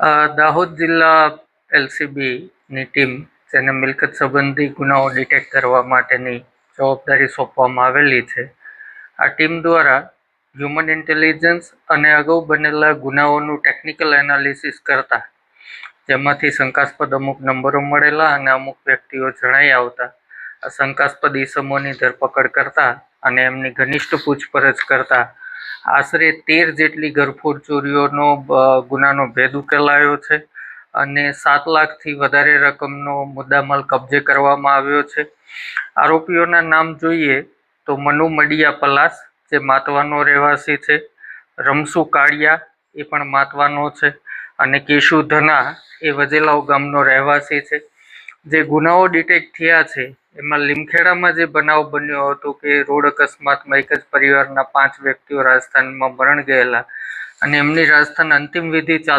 દાહોદ જિલ્લા એલસીબીની ટીમ જેને મિલકત સંબંધી ગુનાઓ ડિટેક્ટ કરવા માટેની જવાબદારી સોંપવામાં આવેલી છે. આ ટીમ દ્વારા હ્યુમન ઇન્ટેલિજન્સ અને અગાઉ બનેલા ગુનાઓનું ટેકનિકલ એનાલિસિસ કરતા જેમાંથી શંકાસ્પદ અમુક નંબરો મળેલા અને અમુક વ્યક્તિઓ જણાઈ આવતા આ શંકાસ્પદ ઈસમોની ધરપકડ કરતા અને એમની ઘનિષ્ઠ પૂછપરછ કરતા આશરે 13 જેટલી ઘરફોડ ચોરીઓનો ગુનાનો ભેદ ઉકેલાયો છે અને 7 લાખથી વધારે રકમનો મુદ્દામાલ કબજે કરવામાં આવ્યો છે. આરોપીઓના નામ જોઈએ તો મનુ મડિયા પલાસ જે માતવાનો રહેવાસી છે, રમસુ કાળિયા એ પણ માતવાનો છે અને કેશુ ધના એ વજેલાવ ગામનો રહેવાસી છે. જે ગુનાઓ ડિટેક્ટ થયા છે એમાં લીમખેડામાં જે બનાવ બન્યો હતો કે રોડ અકસ્માતમાં એક જ પરિવારના 5 વ્યક્તિઓ રાજસ્થાનમાં મરણ ગયેલા અને એમની રાજસ્થાન અંતિમ વિધિ